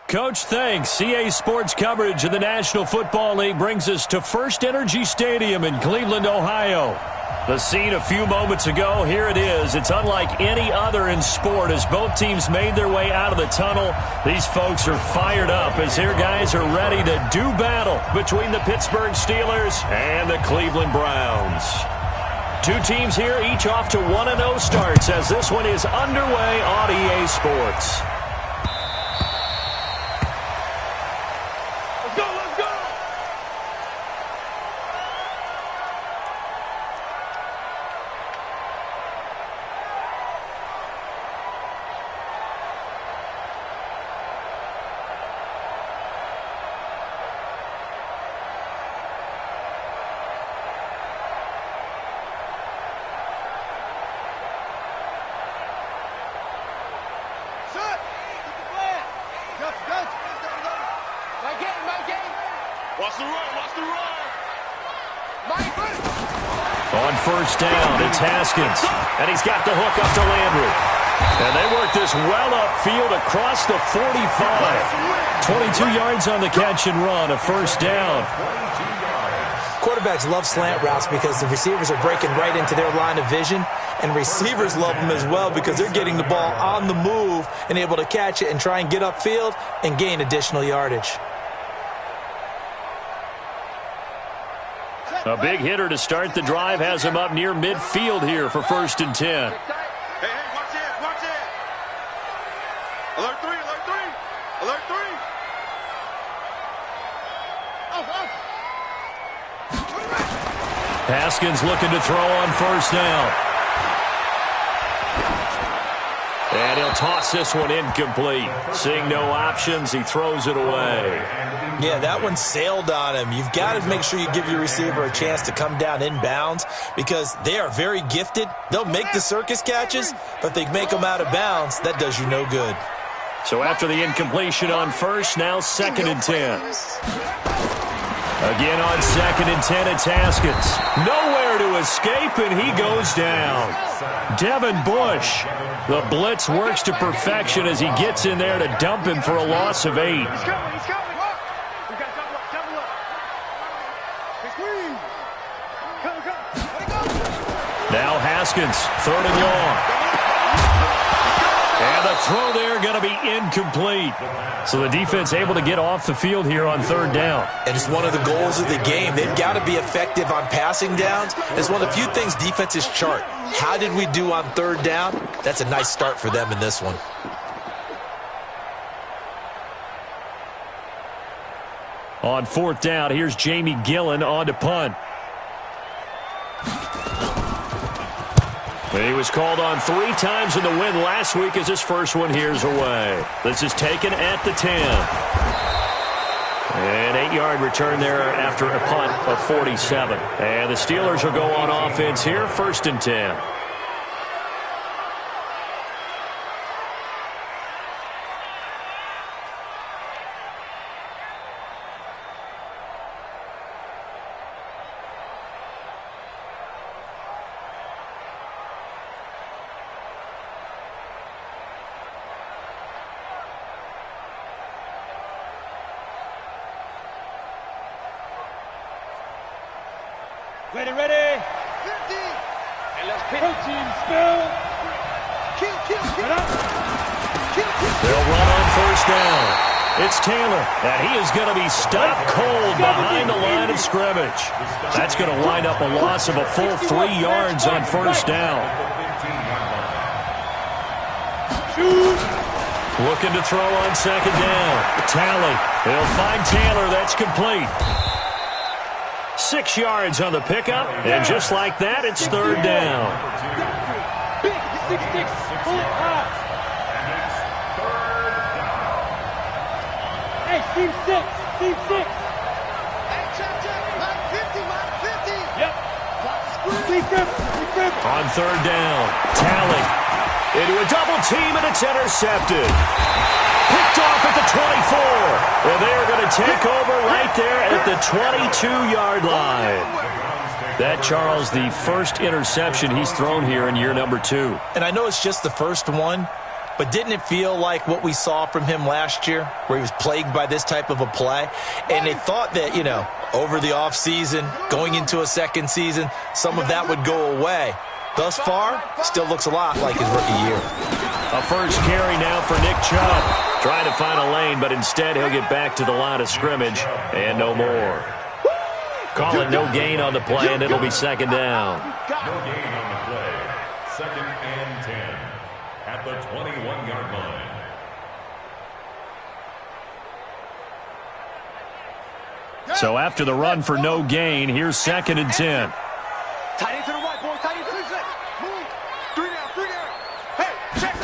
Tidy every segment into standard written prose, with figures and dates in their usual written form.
Coach, thanks. CA Sports coverage of the National Football League brings us to First Energy Stadium in Cleveland, Ohio. The scene a few moments ago, here it is. It's unlike any other in sport as both teams made their way out of the tunnel. These folks are fired up as their guys are ready to do battle between the Pittsburgh Steelers and the Cleveland Browns. Two teams here, each off to 1-0 starts as this one is underway on EA Sports. On first down, it's Haskins, and he's got the hook up to Landry. And they work this well upfield across the 45. 22 yards on the catch and run, a first down. Quarterbacks love slant routes because the receivers are breaking right into their line of vision, and receivers love them as well because they're getting the ball on the move and able to catch it and try and get upfield and gain additional yardage. A big hitter to start the drive has him up near midfield here for 1st and 10. Hey, watch it. Alert 3. Haskins looking to throw on first down. And he'll toss this one incomplete. Seeing no options, he throws it away. Yeah, that one sailed on him. You've got to make sure you give your receiver a chance to come down inbounds because they are very gifted. They'll make the circus catches, but they make them out of bounds. That does you no good. So after the incompletion on first, now 2nd and 10. Again on 2nd and 10, it's Haskins. Nowhere to escape, and he goes down. Devin Bush. The blitz works to perfection as he gets in there to dump him for a loss of 8. Now Haskins, 3rd and long. And the throw there going to be incomplete. So the defense able to get off the field here on 3rd down. And it's one of the goals of the game. They've got to be effective on passing downs. It's one of the few things defenses chart. How did we do on 3rd down? That's a nice start for them in this one. On 4th down, here's Jamie Gillen on to punt. He was called on 3 times in the win last week as his first one here's away. This is taken at the 10. An 8-yard return there after a punt of 47. And the Steelers will go on offense here, 1st and 10. Ready. 50. And let's pitch. Coaching spell. Kill. They'll run on 1st down. It's Taylor, and he is going to be stopped cold behind the line of scrimmage. That's going to wind up a loss of a full 3 yards on 1st down. Looking to throw on 2nd down. Talley. He'll find Taylor. That's complete. 6 yards on the pickup, and just like that, it's 3rd down. Big 6-6. Pull it high. Hey, team 6. Hey, check. Line 50. Yep. On 3rd down, Talley into a double team, and it's intercepted. Picked off at the 24. Well, they are going to take over right there at the 22-yard line. That, Charles, the first interception he's thrown here in year number 2. And I know it's just the first one, but didn't it feel like what we saw from him last year, where he was plagued by this type of a play? And they thought that, over the offseason, going into a second season, some of that would go away. Thus far, still looks a lot like his rookie year. A first carry now for Nick Chubb. Trying to find a lane, but instead he'll get back to the line of scrimmage and no more. Calling no gain on the play, and it'll be second down. No gain on the play. Second and 10 at the 21-yard line. So after the run for no gain, here's second and 10. Tight end to the right, boy. Tight end to the left. Move. 3 down, 3 down. Hey, check.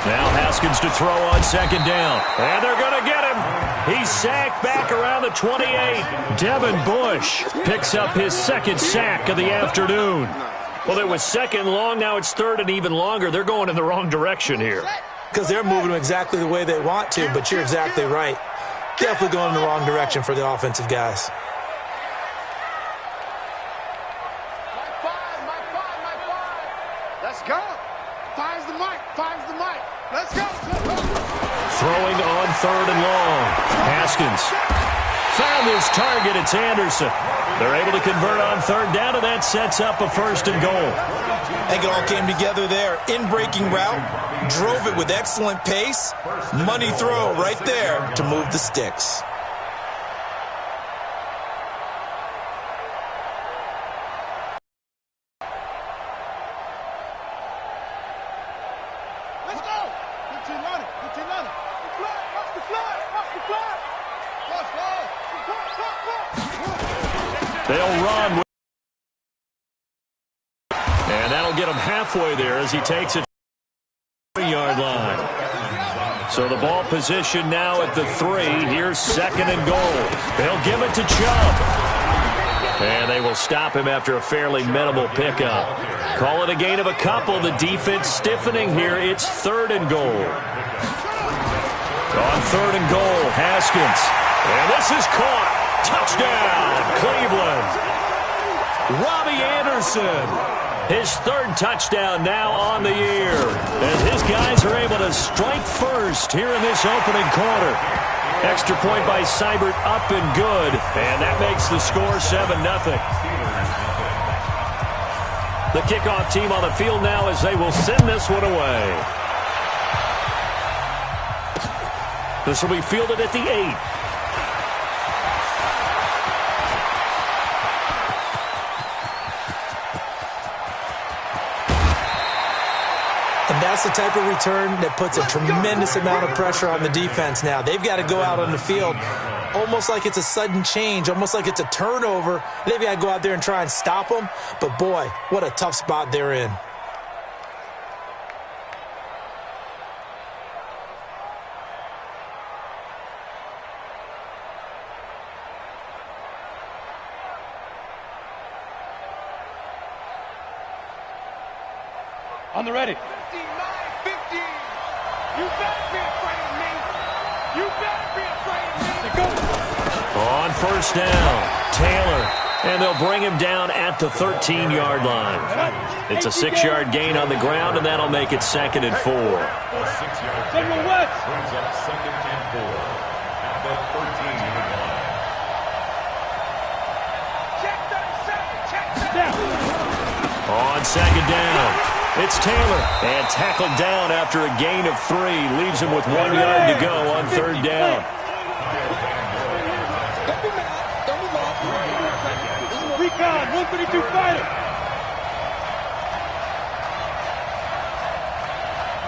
Now Haskins to throw on second down. And they're going to get him. He's sacked back around the 28. Devin Bush picks up his second sack of the afternoon. Well, it was second long. Now it's third and even longer. They're going in the wrong direction here. Because they're moving exactly the way they want to, but you're exactly right. Definitely going in the wrong direction for the offensive guys. Let's go. Finds the mic. Let's go. Throwing on third and long. Haskins found his target. It's Anderson. They're able to convert on third down, and that sets up a first and goal. I think it all came together there. In-breaking route, drove it with excellent pace. Money throw right there to move the sticks. Let's go. 15 running. Off the fly. Let's go. They'll run. And that'll get him halfway there as he takes it to the 3-yard line. So the ball position now at the 3. Here's second and goal. They'll give it to Chubb. And they will stop him after a fairly minimal pickup. Call it a gain of a couple. The defense stiffening here. It's third and goal. On third and goal, Haskins. And this is caught. Touchdown, Cleveland. Robbie Anderson. His third touchdown now on the year. And his guys are able to strike first here in this opening quarter. Extra point by Seibert up and good. And that makes the score 7-0. The kickoff team on the field now as they will send this one away. This will be fielded at the 8. And that's the type of return that puts a tremendous amount of pressure on the defense now. They've got to go out on the field almost like it's a sudden change, almost like it's a turnover. They've got to go out there and try and stop them. But, boy, what a tough spot they're in. On the ready. 59, 50. You better be afraid of me. You better be afraid of me. Go. On first down, Taylor. And they'll bring him down at the 13-yard line. It's a 6-yard gain on the ground, and that'll make it second and 4. A 6-yard gain brings up second and 4 at the 13-yard line. Check 37. On second down, it's Taylor. And tackled down after a gain of 3. Leaves him with 1 yard to go on third down. Recon, 132 fighter.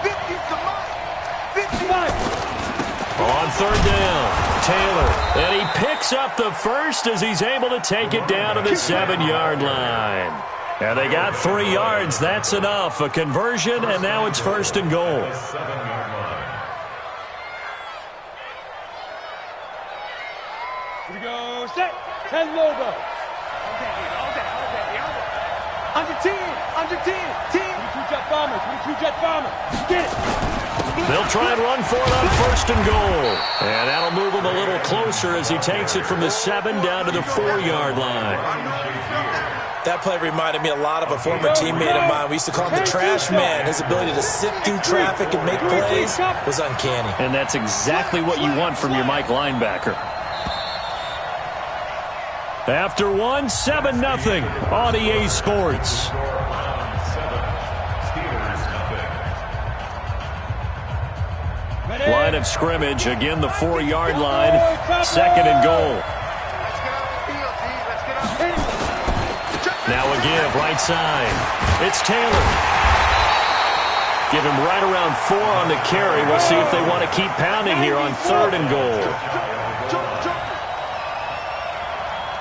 50, come on. 55. On third down, Taylor. And he picks up the first as he's able to take it down to the 7-yard line. And they got 3 yards. That's enough. A conversion, and now it's first and goal. 7-yard line. Here we go. Set. And logo. Under 10. 10. 22 jet bombers. 22 jet bombers. Get it. They'll try and run for it on first and goal. And that'll move him a little closer as he takes it from the 7 down to the 4-yard line. That play reminded me a lot of a former teammate of mine. We used to call him the trash man. His ability to sift through traffic and make plays was uncanny. And that's exactly what you want from your Mike linebacker. After one, 7-0 on EA Sports. Line of scrimmage, again the 4-yard line, 2nd and goal. Now a give, right side. It's Taylor. Give him right around 4 on the carry. We'll see if they want to keep pounding here on 3rd and goal.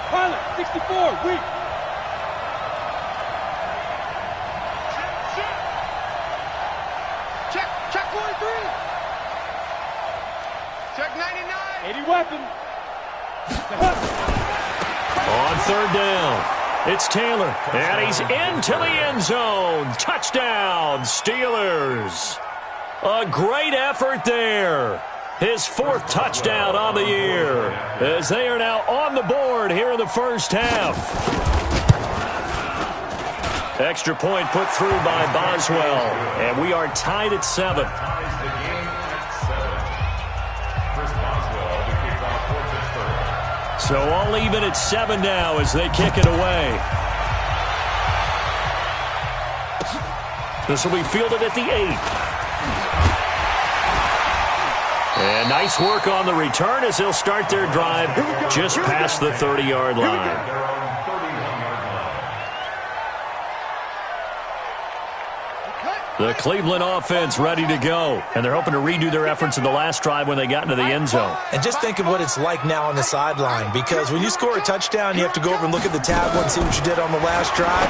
Pilot, 64, weak. Check 43. Check 99. 80 weapon. On 3rd down, it's Taylor, and he's into the end zone. Touchdown, Steelers. A great effort there. His 4th touchdown on the year, as they are now on the board here in the first half. Extra point put through by Boswell, and we are tied at 7. So all even at 7 now as they kick it away. This will be fielded at the 8. And nice work on the return as they'll start their drive just past the 30-yard line. The Cleveland offense ready to go. And they're hoping to redo their efforts in the last drive when they got into the end zone. And just think of what it's like now on the sideline, because when you score a touchdown, you have to go over and look at the tablet and see what you did on the last drive.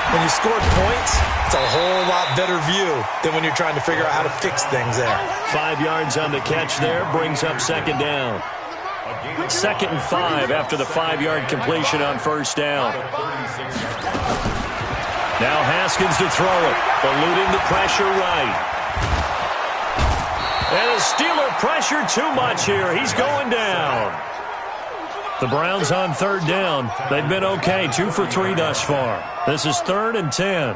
When you score points, it's a whole lot better view than when you're trying to figure out how to fix things there. 5 yards on the catch there, brings up 2nd down. 2nd and 5 after the 5-yard completion on 1st down. Now Haskins to throw it, eluding the pressure right. And the Steeler pressure too much here. He's going down. The Browns on 3rd down. They've been okay, 2 for 3 thus far. This is 3rd and 10.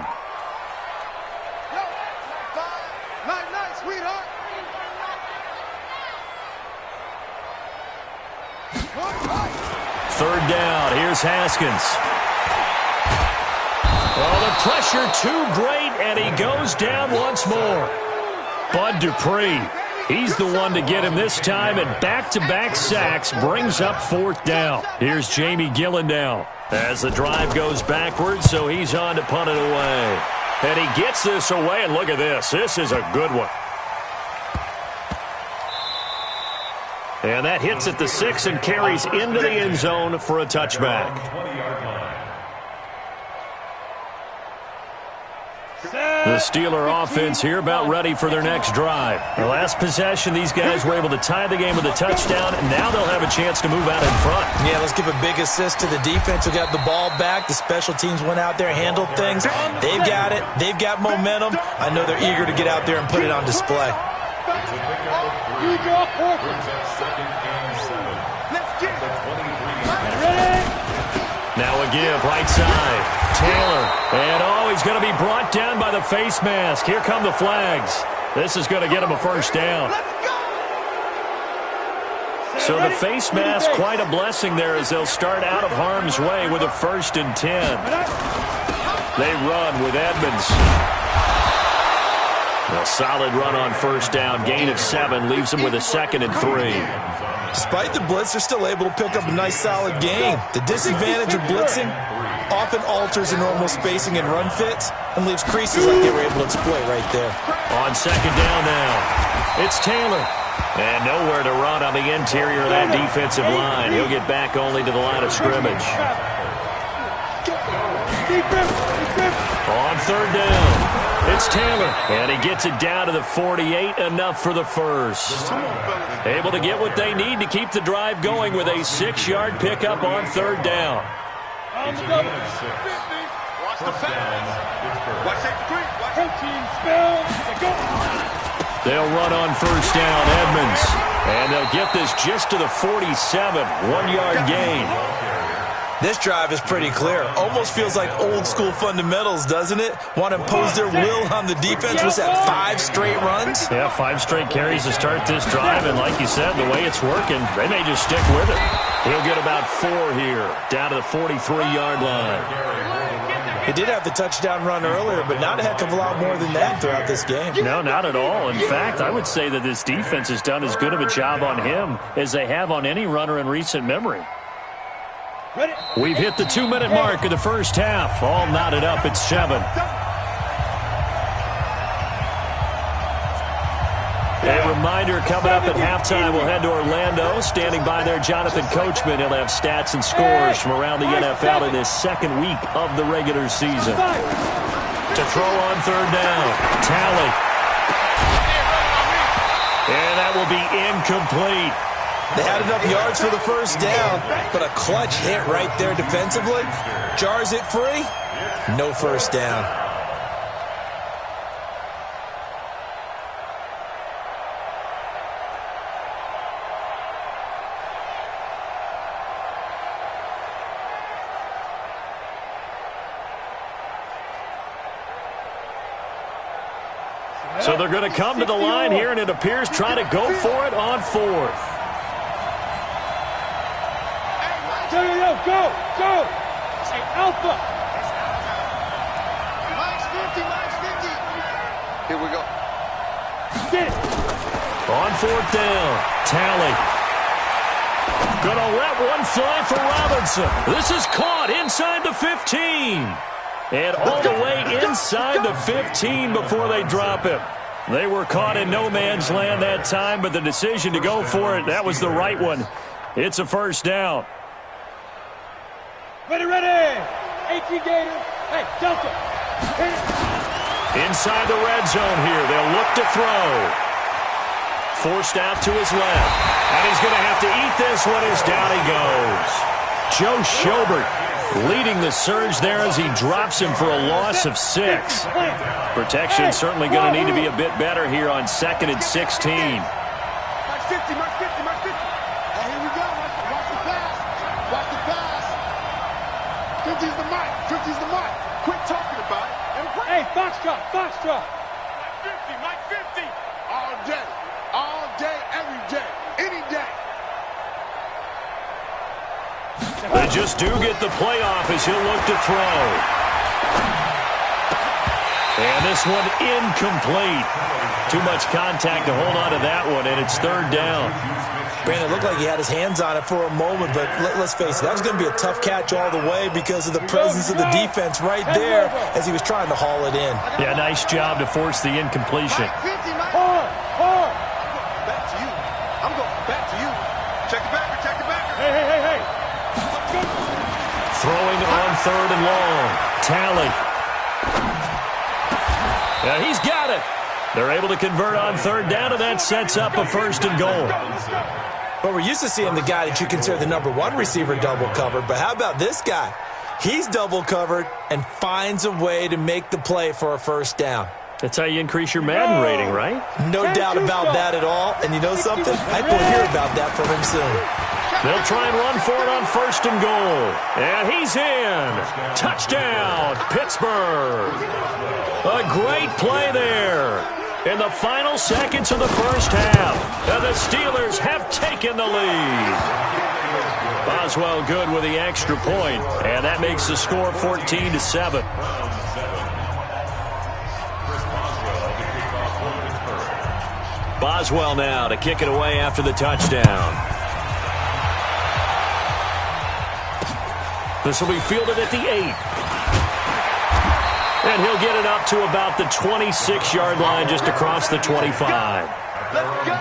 Night, sweetheart. 3rd down. Here's Haskins. Oh, the pressure too great, and he goes down once more. Bud Dupree, he's the one to get him this time, and back-to-back sacks brings up 4th down. Here's Jamie Gillen now as the drive goes backwards, so he's on to punt it away. And he gets this away, and look at this. This is a good one. And that hits at the 6 and carries into the end zone for a touchback. The Steeler offense here about ready for their next drive. The last possession, these guys were able to tie the game with a touchdown, and now they'll have a chance to move out in front. Yeah, let's give a big assist to the defense who got the ball back. The special teams went out there, handled things. They've got it. They've got momentum. I know they're eager to get out there and put it on display. Now a give, right side. Taylor. And, he's going to be brought down by the face mask. Here come the flags. This is going to get him a 1st down. So the face mask, quite a blessing there as they'll start out of harm's way with a 1st and 10. They run with Edmonds. A solid run on 1st down. Gain of 7 leaves them with a 2nd and 3. Despite the blitz, they're still able to pick up a nice, solid gain. The disadvantage of blitzing often alters the normal spacing and run fits and leaves creases like they were able to exploit right there. On 2nd down now, it's Taylor. And nowhere to run on the interior of that defensive line. He'll get back only to the line of scrimmage. On 3rd down, it's Taylor. And he gets it down to the 48, enough for the 1st. Able to get what they need to keep the drive going with a 6-yard pickup on 3rd down. Watch the pass. Watch that quick. Watch protein spell. They'll run on 1st down, Edmonds. And they'll get this just to the 47, 1-yard gain. This drive is pretty clear. Almost feels like old school fundamentals, doesn't it? Want to impose their will on the defense. Was that 5 straight runs? Yeah, 5 straight carries to start this drive, and like you said, the way it's working, they may just stick with it. He'll get about 4 here, down to the 43-yard line. He did have the touchdown run earlier, but not a heck of a lot more than that throughout this game. No, not at all. In fact, I would say that this defense has done as good of a job on him as they have on any runner in recent memory. We've hit the 2-minute mark of the first half. All knotted up at 7. A reminder coming up at halftime, we'll head to Orlando. Standing by there, Jonathan Coachman. He'll have stats and scores from around the NFL in his second week of the regular season. To throw on third down, Talley. And that will be incomplete. They had enough yards for the first down, but a clutch hit right there defensively. Jars it free. No first down. So they're going to come to the line here, and it appears trying to go for it on 4th. Go! Hey, Alpha! Max 50, Max 50. Here we go. Get it. On 4th down, Talley. Gonna let one fly for Robinson. This is caught inside the 15. And all the way inside the 15 before they drop him. They were caught in no man's land that time, but the decision to go for it, that was the right one. It's a first down. Ready! 18 Gator. Hey, Delta. Inside the red zone here. They'll look to throw. Forced out to his left. And he's going to have to eat this one as down he goes. Joe Schobert leading the surge there as he drops him for a loss of 6. Protection certainly going to need to be a bit better here on 2nd and 16. Mark 50. Hey, here we go. Watch the pass. 50's the mark. Quit talking about it. Hey, Foxtrot. Mike 50. All day, every day, any day. They just do get the playoff as he'll look to throw. And this one incomplete. Too much contact to hold on to that one, and it's 3rd down. Brandon, it looked like he had his hands on it for a moment, but let's face it, that was going to be a tough catch all the way because of the presence of the defense right there as he was trying to haul it in. Yeah, nice job to force the incompletion. Hard. Back to you. I'm going back to you. Check it back. Hey. Throwing on 3rd and long. Talley. Yeah, he's got it. They're able to convert on 3rd down, and that sets up a 1st and goal. But we're used to seeing the guy that you consider the #1 receiver double covered. But how about this guy? He's double covered and finds a way to make the play for a 1st down. That's how you increase your Madden rating, right? No doubt about that at all. And you know something? I will hear about that from him soon. They'll try and run for it on 1st and goal. And he's in. Touchdown, Pittsburgh. A great play there. In the final seconds of the first half, and the Steelers have taken the lead. Boswell good with the extra point, and that makes the score 14-7. Boswell now to kick it away after the touchdown. This will be fielded at the 8. And he'll get it up to about the 26-yard line, just across the 25. Let's go.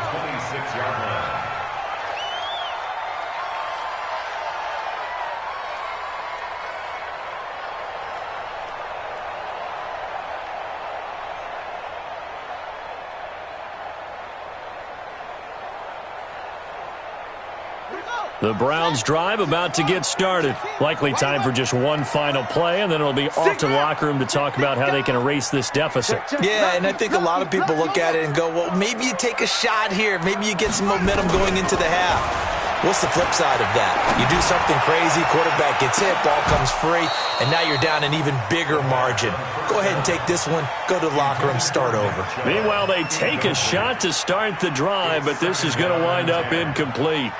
The Browns drive about to get started. Likely time for just one final play, and then it'll be off to the locker room to talk about how they can erase this deficit. Yeah, and I think a lot of people look at it and go, well, maybe you take a shot here. Maybe you get some momentum going into the half. What's the flip side of that? You do something crazy, quarterback gets hit, ball comes free, and now you're down an even bigger margin. Go ahead and take this one, go to the locker room, start over. Meanwhile, they take a shot to start the drive, but this is going to wind up incomplete.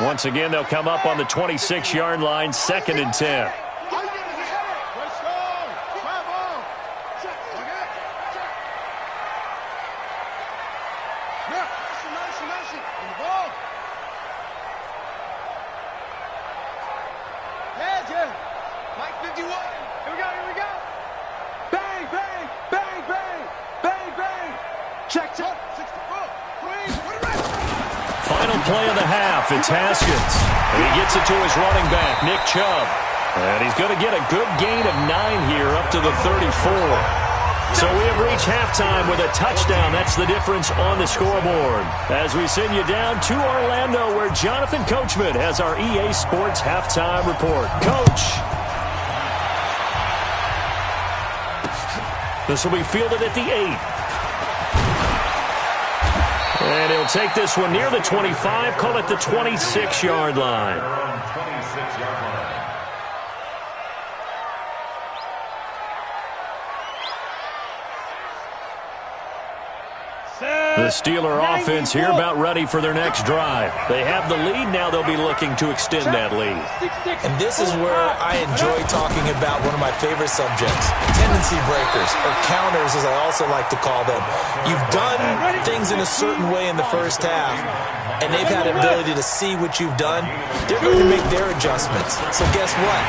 Once again, they'll come up on the 26-yard line, 2nd and 10. Final play of the half, it's Haskins. And he gets it to his running back, Nick Chubb. And he's going to get a good gain of 9 here up to the 34. So we have reached halftime with a touchdown. That's the difference on the scoreboard. As we send you down to Orlando, where Jonathan Coachman has our EA Sports halftime report. Coach. This will be fielded at the 8. And he'll take this one near the 25, call it the 26-yard line. 26-yard line. The Steeler offense here about ready for their next drive. They have the lead. Now they'll be looking to extend that lead. And this is where I enjoy talking about one of my favorite subjects, tendency breakers, or counters as I also like to call them. You've done things in a certain way in the first half, and they've had the ability to see what you've done. They're going to make their adjustments. So guess what?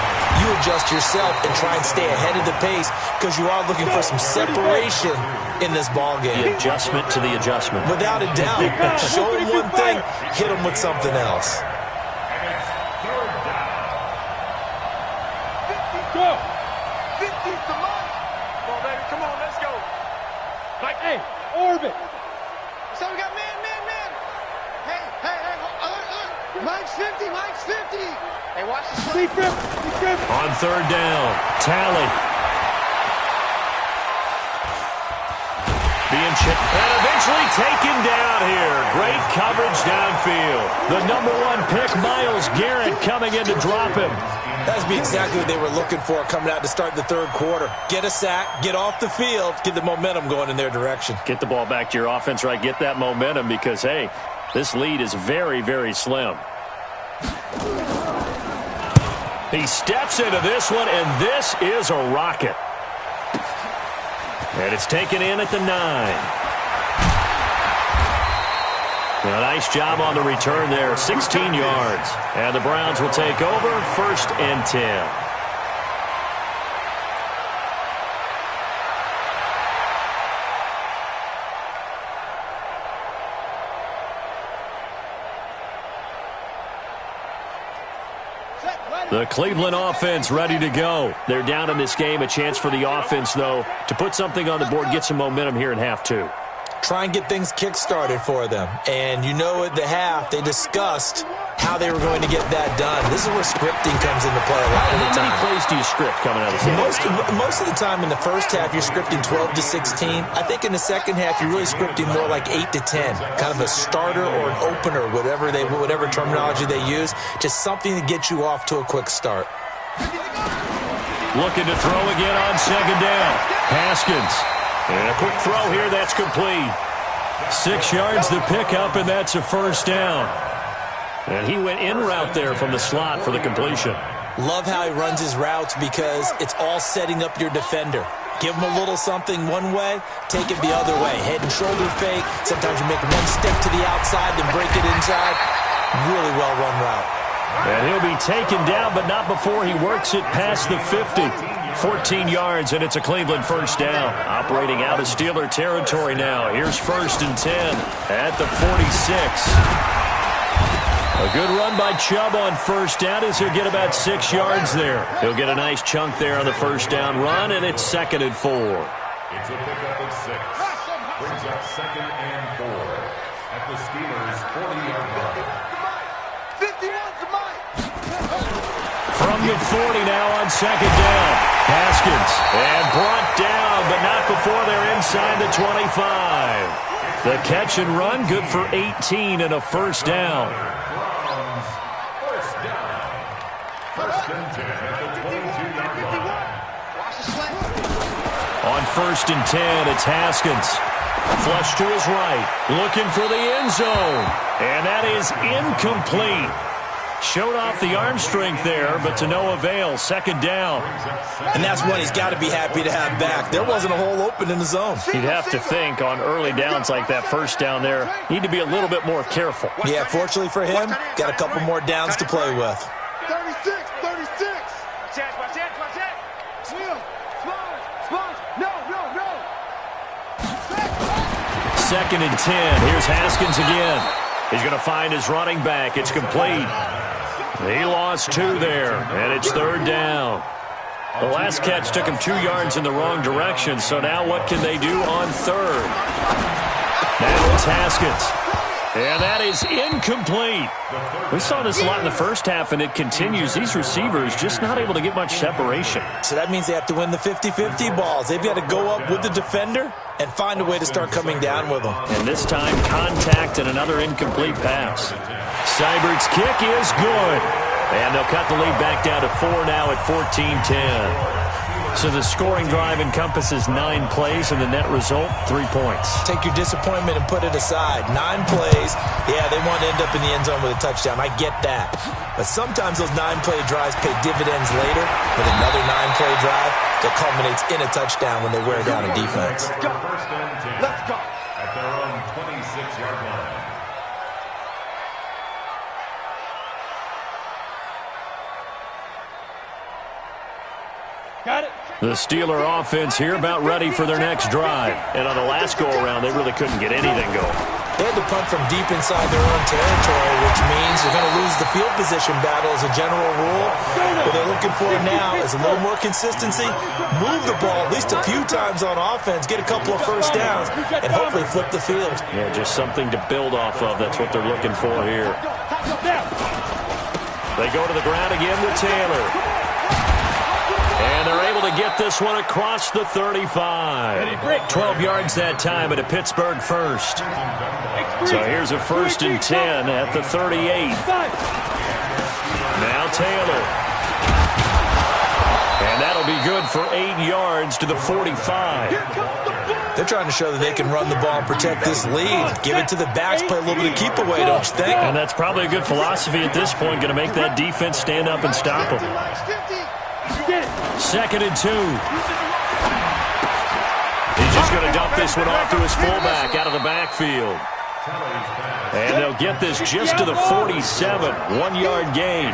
You adjust yourself and try and stay ahead of the pace because you are looking for some separation in this ball game. The adjustment to the adjustment. Without a doubt. Show them one thing, hit them with something else. Go! 50's the mark! Come on, baby, come on, let's go. Like, hey, orbit. So we got man. Hey, Mike's 50, Mike's 50. Hey, watch the sleep. On 3rd down, Talley. Being chipped and eventually taken down here. Great coverage downfield. The #1 pick, Myles Garrett, coming in to drop him. That's exactly what they were looking for coming out to start the 3rd quarter. Get a sack, get off the field, get the momentum going in their direction. Get the ball back to your offense, right? Get that momentum because, hey, this lead is very, very slim. He steps into this one, and this is a rocket. And it's taken in at the 9. A nice job on the return there, 16 yards. And the Browns will take over, 1st and 10. The Cleveland offense ready to go. They're down in this game. A chance for the offense, though, to put something on the board, get some momentum here in half 2. Try and get things kick-started for them. And you know at the half, they discussed how they were going to get that done. This is where scripting comes into play a lot of the time. How many plays do you script coming out of the game? Most of the time in the first half, you're scripting 12 to 16. I think in the second half, you're really scripting more like 8 to 10. Kind of a starter or an opener, whatever terminology they use. Just something to get you off to a quick start. Looking to throw again on 2nd down. Haskins. And a quick throw here, that's complete. 6 yards the pickup, and that's a 1st down. And he went in route there from the slot for the completion. Love how he runs his routes because it's all setting up your defender. Give him a little something one way, take it the other way. Head and shoulder fake. Sometimes you make one step to the outside, then break it inside. Really well-run route. And he'll be taken down, but not before he works it past the 50. 14 yards, and it's a Cleveland 1st down. Operating out of Steeler territory now. Here's 1st and 10 at the 46. A good run by Chubb on 1st down as he'll get about 6 yards there. He'll get a nice chunk there on the 1st down run, and it's 2nd and 4. It's a pickup of 6. Brings up 2nd and 4 at the Steelers' 40-yard line. 51's the mic. From the 40 now on 2nd down. Haskins. And brought down, but not before they're inside the 25. The catch and run, good for 18 and a 1st down. First and 10 at the 22-yard line. On first and 10, it's Haskins. Flush to his right, looking for the end zone. And that is incomplete. Showed off the arm strength there, but to no avail. Second down. And that's one he's got to be happy to have back. There wasn't a hole open in the zone. You'd have to think on early downs like that first down there, need to be a little bit more careful. Yeah, fortunately for him, got a couple more downs to play with. 36, 36. Watch that. Smalls. No. Second and 10. Here's Haskins again. He's going to find his running back. It's complete. He lost 2 there, and it's third down. The last catch took him 2 yards in the wrong direction, so now what can they do on third? Now it's Haskins. And that is incomplete. We saw this a lot in the first half, and it continues. These receivers just not able to get much separation. So that means they have to win the 50-50 balls. They've got to go up with the defender and find a way to start coming down with them. And this time, contact and another incomplete pass. Seibert's kick is good. And they'll cut the lead back down to 4 now at 14-10. So the scoring drive encompasses 9 plays, and the net result, 3 points. Take your disappointment and put it aside. 9 plays, yeah, they want to end up in the end zone with a touchdown. I get that. But sometimes those 9-play drives pay dividends later with another 9-play drive that culminates in a touchdown when they wear down a defense. First and 10 at their own 26-yard line. Got it. The Steeler offense here about ready for their next drive. And on the last go-around, they really couldn't get anything going. They had to punt from deep inside their own territory, which means you're going to lose the field position battle as a general rule. What they're looking for now is a little more consistency, move the ball at least a few times on offense, get a couple of first downs, and hopefully flip the field. Yeah, just something to build off of. That's what they're looking for here. They go to the ground again with Taylor. And they're able to get this one across the 35. 12 yards that time at a Pittsburgh first. So here's a first and 10 at the 38. Now Taylor. And that'll be good for 8 yards to the 45. They're trying to show that they can run the ball and protect this lead. Give it to the backs, play a little bit of keep away, don't you think? And that's probably a good philosophy at this point, going to make that defense stand up and stop them. Second and 2. He's just going to dump this one off to his fullback out of the backfield. And they'll get this just to the 47. 1-yard gain.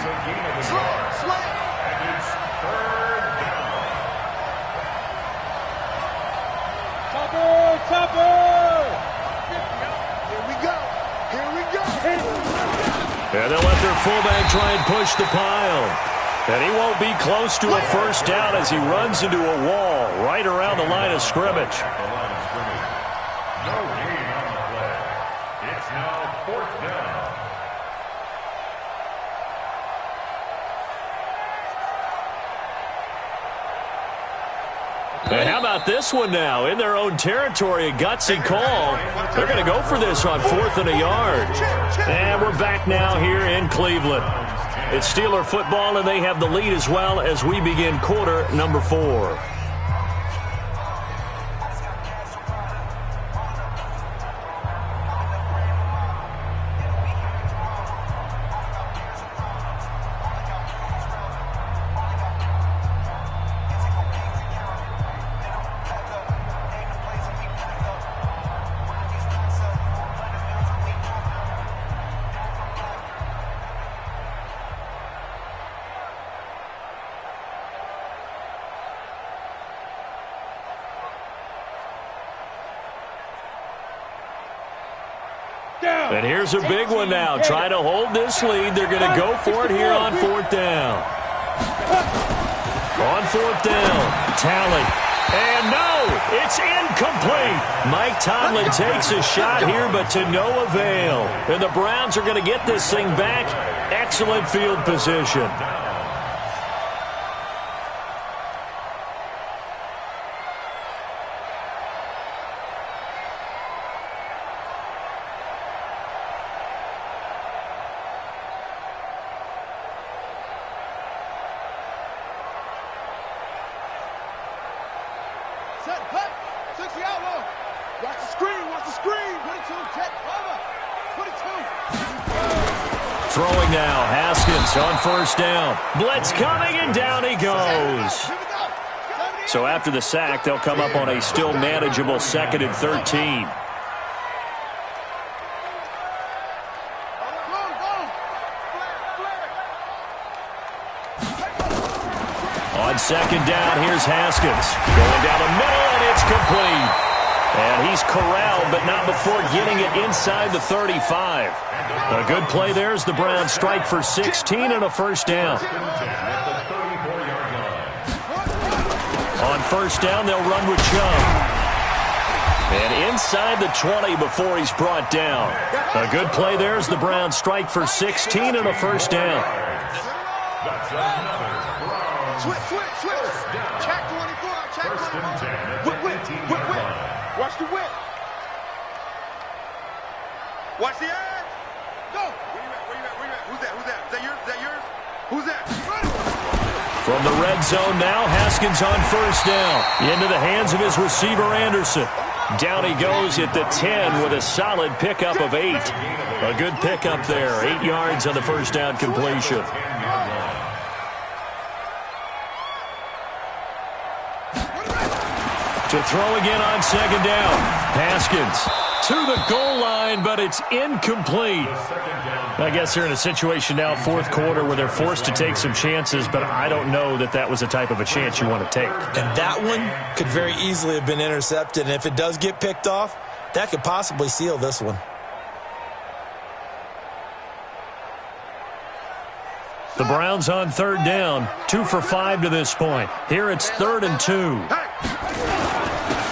And they'll let their fullback try and push the pile. And he won't be close to a first down as he runs into a wall right around the line of scrimmage. No gain on the play. It's now 4th down. And how about this one now? In their own territory, a gutsy call. They're going to go for this on 4th and a yard. And we're back now here in Cleveland. It's Steeler football, and they have the lead as well as we begin quarter number 4. And here's a big one now. Trying to hold this lead. They're going to go for it here on 4th down. On 4th down, Talent. And no, it's incomplete. Mike Tomlin takes a shot here, but to no avail. And the Browns are going to get this thing back. Excellent field position. 60 out low. Watch the screen. Watch the screen. 22. Check. Over. 22. Throwing now. Haskins on first down. Blitz coming, and down he goes. So after the sack, they'll come up on a still manageable 2nd and 13. On 2nd down, here's Haskins. Going down the middle, and it's complete. And he's corralled, but not before getting it inside the 35. A good play there as the Browns strike for 16 and a first down. On first down, they'll run with Chubb. And inside the 20 before he's brought down. A good play there as the Browns strike for 16 and a first down. Switch. Check 24. Check 24. Whip. Watch the whip. Watch the edge. Go. Where you at? Who's that? Is that yours? Who's that? From the red zone now, Haskins on first down. Into the hands of his receiver, Anderson. Down he goes at the 10 with a solid pickup of 8. A good pickup there. 8 yards on the first down completion. To throw again on 2nd down. Haskins to the goal line, but it's incomplete. I guess they're in a situation now, 4th quarter, where they're forced to take some chances, but I don't know that that was the type of a chance you want to take. And that one could very easily have been intercepted, and if it does get picked off, that could possibly seal this one. The Browns on 3rd down, 2 for 5 to this point. Here it's 3rd and 2.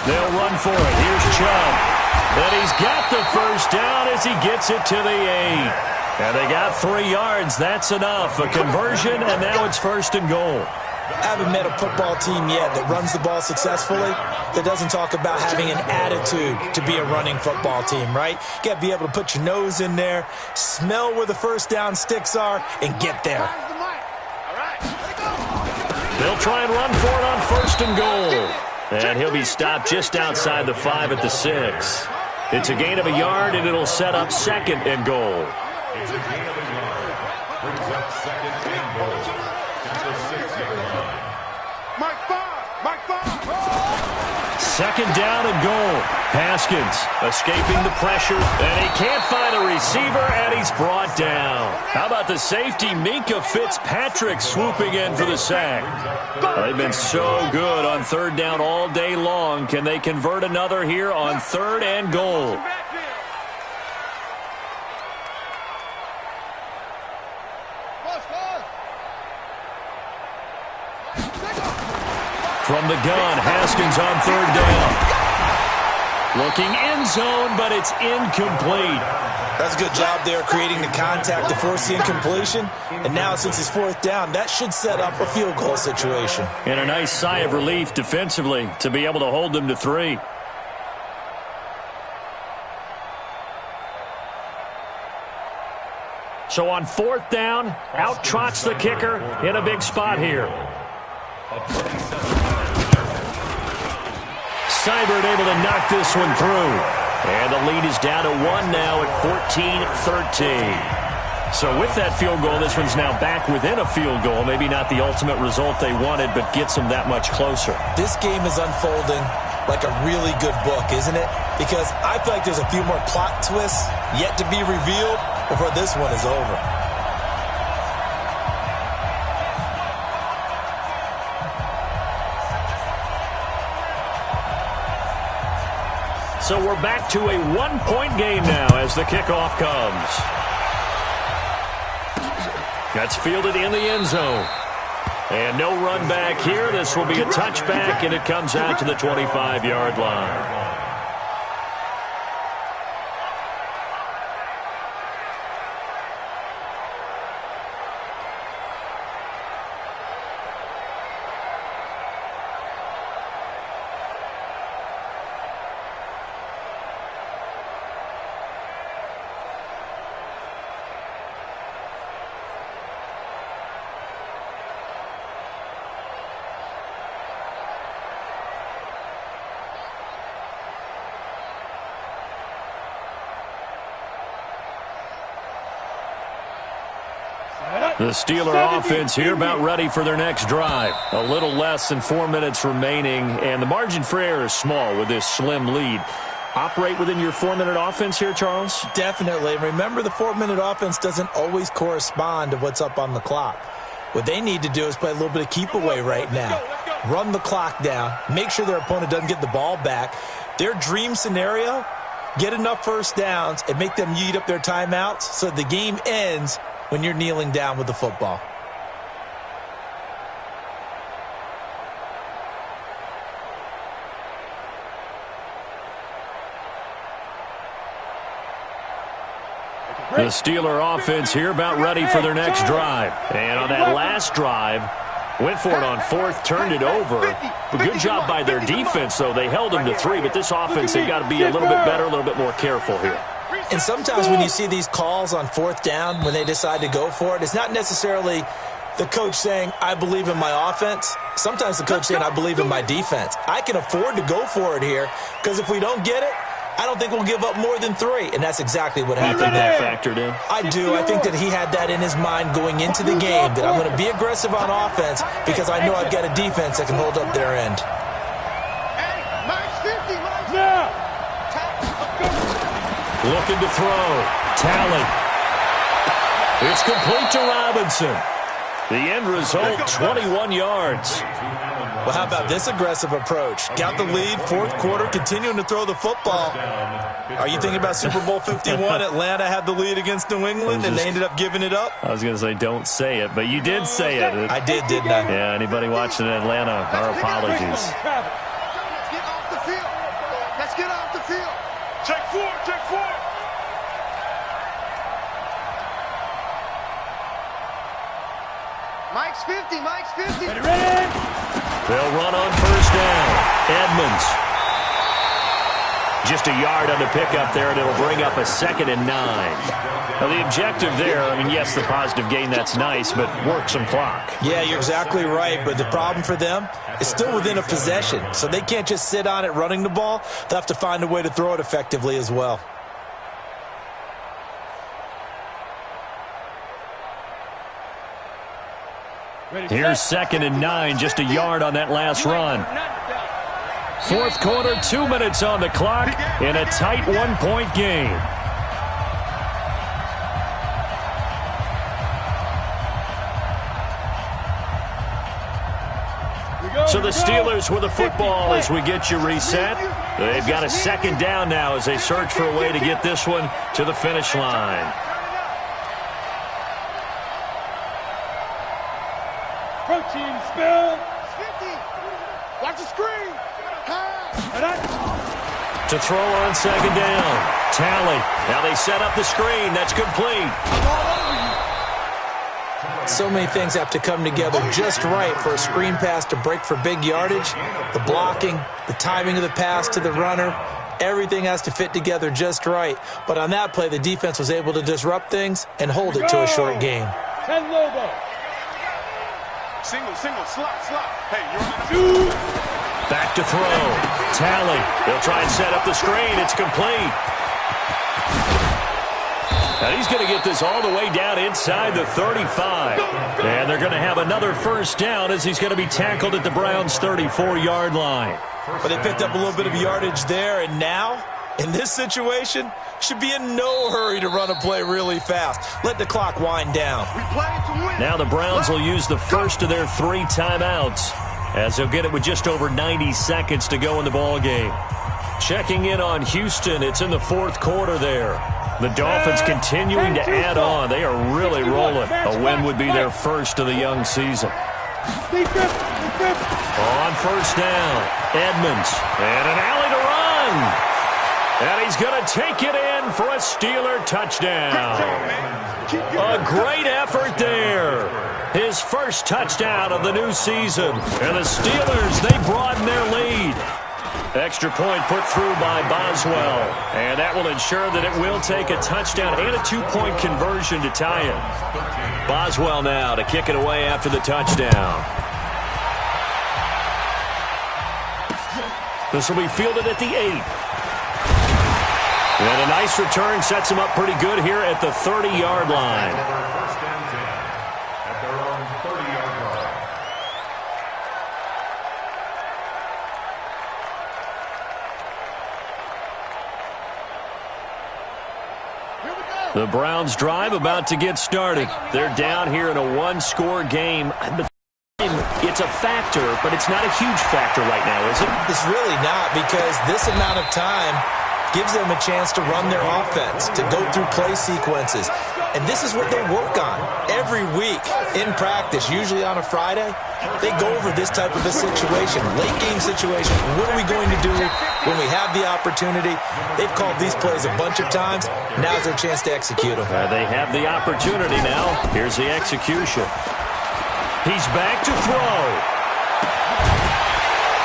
They'll run for it. Here's Chubb. And he's got the first down as he gets it to the 8. And they got 3 yards. That's enough. A conversion, and now it's 1st and goal. I haven't met a football team yet that runs the ball successfully that doesn't talk about having an attitude to be a running football team, right? You got to be able to put your nose in there, smell where the first down sticks are, and get there. They'll try and run for it on 1st and goal. And he'll be stopped just outside the 5 at the 6. It's a gain of a yard, and it'll set up 2nd and goal. It's a gain of a yard. Brings up 2nd and goal. At the 6-yard line. Mike 5. 2nd down and goal. Haskins escaping the pressure, and he can't find a receiver, and he's brought down. How about the safety, Minka Fitzpatrick, swooping in for the sack? They've been so good on 3rd down all day long. Can they convert another here on 3rd and goal? From the gun, Haskins on 3rd down. Looking end zone, but it's incomplete. That's a good job there creating the contact to force the incompletion. And now since it's 4th down, that should set up a field goal situation. And a nice sigh of relief defensively to be able to hold them to 3. So on 4th down, out trots the kicker in a big spot here. Seibert able to knock this one through. And the lead is down to 1 now at 14-13. So with that field goal, this one's now back within a field goal. Maybe not the ultimate result they wanted, but gets them that much closer. This game is unfolding like a really good book, isn't it? Because I feel like there's a few more plot twists yet to be revealed before this one is over. So we're back to a 1-point game now as the kickoff comes. That's fielded in the end zone. And no run back here. This will be a touchback, and it comes out to the 25-yard line. The Steeler offense here about ready for their next drive. A little less than 4 minutes remaining, and the margin for error is small with this slim lead. Operate within your 4-minute offense here, Charles? Definitely. Remember, the 4-minute offense doesn't always correspond to what's up on the clock. What they need to do is play a little bit of keep away right now. Run the clock down. Make sure their opponent doesn't get the ball back. Their dream scenario, get enough first downs and make them eat up their timeouts so the game ends when you're kneeling down with the football. The Steeler offense here about ready for their next drive. And on that last drive, went for it on fourth, turned it over. A good job by their defense, though. They held them to 3, but this offense, they've got to be a little bit better, a little bit more careful here. And sometimes when you see these calls on fourth down, when they decide to go for it, it's not necessarily the coach saying, I believe in my offense. Sometimes the coach saying, I believe in my defense. I can afford to go for it here because if we don't get it, I don't think we'll give up more than 3, and that's exactly what happened there. Factored in? I do. I think that he had that in his mind going into the game, that I'm going to be aggressive on offense because I know I've got a defense that can hold up their end. Looking to throw. Talley. It's complete to Robinson. The end result, 21 yards. Well, how about this aggressive approach? Got the lead, fourth quarter, continuing to throw the football. Are you thinking about Super Bowl 51? Atlanta had the lead against New England, and they ended up giving it up? I was going to say, don't say it, but you did say it. I did, didn't I? Yeah, anybody watching in Atlanta, our apologies. Let's get off the field. Let's get off the field. Check 4, check 4. Mike's 50, Mike's 50. Ready? They'll run on first down. Edmonds. Just a yard on the pickup there, and it'll bring up a 2nd and 9. Now, the objective there, I mean, yes, the positive gain, that's nice, but work some clock. Yeah, you're exactly right, but the problem for them is still within a possession, so they can't just sit on it running the ball. They'll have to find a way to throw it effectively as well. Here's 2nd and 9, just a yard on that last run. Fourth quarter, 2 minutes on the clock in a tight 1-point game. So the Steelers with the football as we get you reset. They've got a 2nd down now as they search for a way to get this one to the finish line. Protein spill. 50. Watch the screen. To throw on 2nd down. Talley. Now they set up the screen. That's complete. So many things have to come together just right for a screen pass to break for big yardage. The blocking, the timing of the pass to the runner, everything has to fit together just right. But on that play, the defense was able to disrupt things and hold it to a short game. 10 logo. Single, slot. Hey, you're on. Back to throw. Talley. They'll try and set up the screen. It's complete. Now he's going to get this all the way down inside the 35. And they're going to have another first down as he's going to be tackled at the Browns' 34-yard line. But they picked up a little bit of yardage there, and now, in this situation, should be in no hurry to run a play really fast. Let the clock wind down. Now the Browns will use the first of their 3 timeouts as they'll get it with just over 90 seconds to go in the ball game. Checking in on Houston, it's in the fourth quarter there. The Dolphins continuing to add on. They are really rolling. A win would be their first of the young season. On first down, Edmonds. And an alley to run. And he's going to take it in for a Steeler touchdown. A great effort there. His first touchdown of the new season. And the Steelers, they broaden their lead. Extra point put through by Boswell. And that will ensure that it will take a touchdown and a 2-point conversion to tie it. Boswell now to kick it away after the touchdown. This will be fielded at the 8. And a nice return sets him up pretty good here at the 30-yard line. The Browns drive about to get started. They're down here in a one-score game. It's a factor, but it's not a huge factor right now, is it? It's really not, because this amount of time gives them a chance to run their offense, to go through play sequences. And this is what they work on every week in practice, usually on a Friday. They go over this type of a situation, late game situation. What are we going to do when we have the opportunity? They've called these plays a bunch of times. Now's their chance to execute them. They have the opportunity now. Here's the execution. He's back to throw.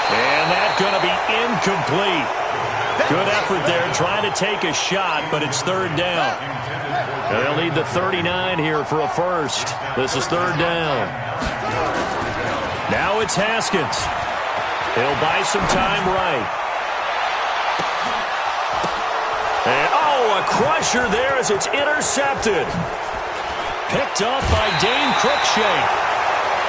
And that's going to be incomplete. Good effort there, trying to take a shot, but it's third down. They'll need the 39 here for a first. This is third down. Now it's Haskins. He'll buy some time right. And, a crusher there as it's intercepted. Picked off by Dane Cruikshank.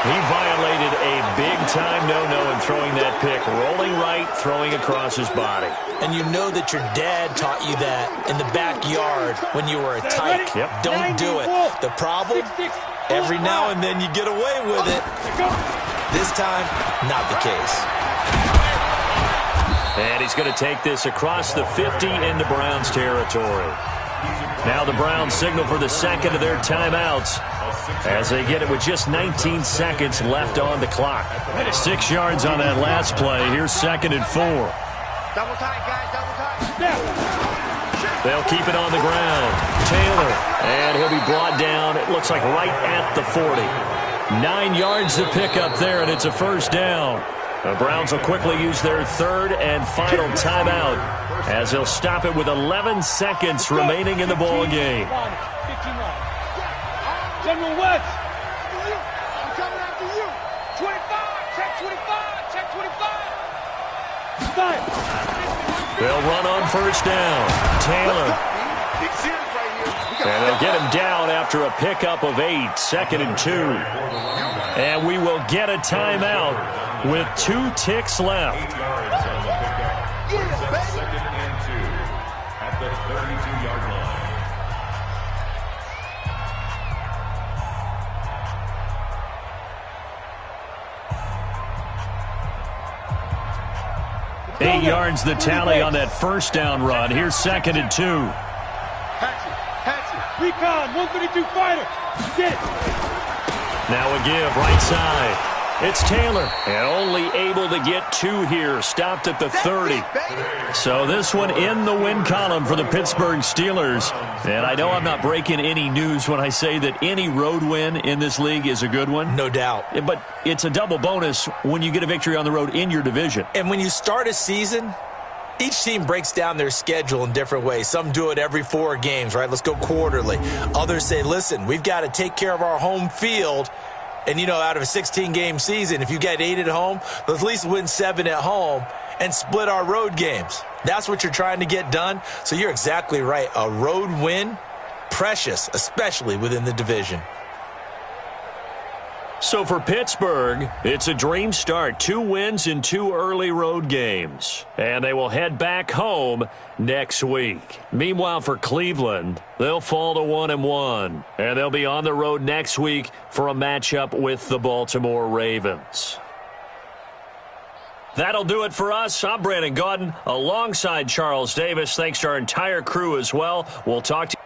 He violated a big-time no-no in throwing that pick. Rolling right, throwing across his body. And you know that your dad taught you that in the backyard when you were a tyke. Yep. Don't do it. The problem, every now and then you get away with it. This time, not the case. And he's going to take this across the 50 into Browns territory. Now the Browns signal for the second of their timeouts as they get it with just 19 seconds left on the clock. 6 yards on that last play. Here's 2nd and 4. Double tight, guys, double tight. They'll keep it on the ground. Taylor, and he'll be brought down, it looks like right at the 40. 9 yards to pick up there, and it's a first down. The Browns will quickly use their third and final timeout as they'll stop it with 11 seconds remaining in the ball game. General West. I'm coming after you. 25. Check 25. Check 25. Stop. They'll run on first down. Taylor. And they'll get him down after a pickup of 8. 2nd and 2. And we will get a timeout with 2 ticks left. 8 yards on the pickup. 2nd and 2 at the 32-yard line. 8 yards the tally on that first down run. Here's 2nd and 2. Hatchet. Recon, 132 fighter. Get it. Now a give, right side. It's Taylor. And only able to get 2 here. Stopped at the 30. So this one in the win column for the Pittsburgh Steelers. And I know I'm not breaking any news when I say that any road win in this league is a good one. No doubt. But it's a double bonus when you get a victory on the road in your division. And when you start a season, each team breaks down their schedule in different ways. Some do it every 4 games, right? Let's go quarterly. Others say, listen, we've got to take care of our home field. And, out of a 16-game season, if you get 8 at home, let's at least win 7 at home and split our road games. That's what you're trying to get done. So you're exactly right. A road win, precious, especially within the division. So for Pittsburgh, it's a dream start. 2 wins in 2 early road games. And they will head back home next week. Meanwhile, for Cleveland, they'll fall to 1-1. And they'll be on the road next week for a matchup with the Baltimore Ravens. That'll do it for us. I'm Brandon Gaudin alongside Charles Davis. Thanks to our entire crew as well. We'll talk to you.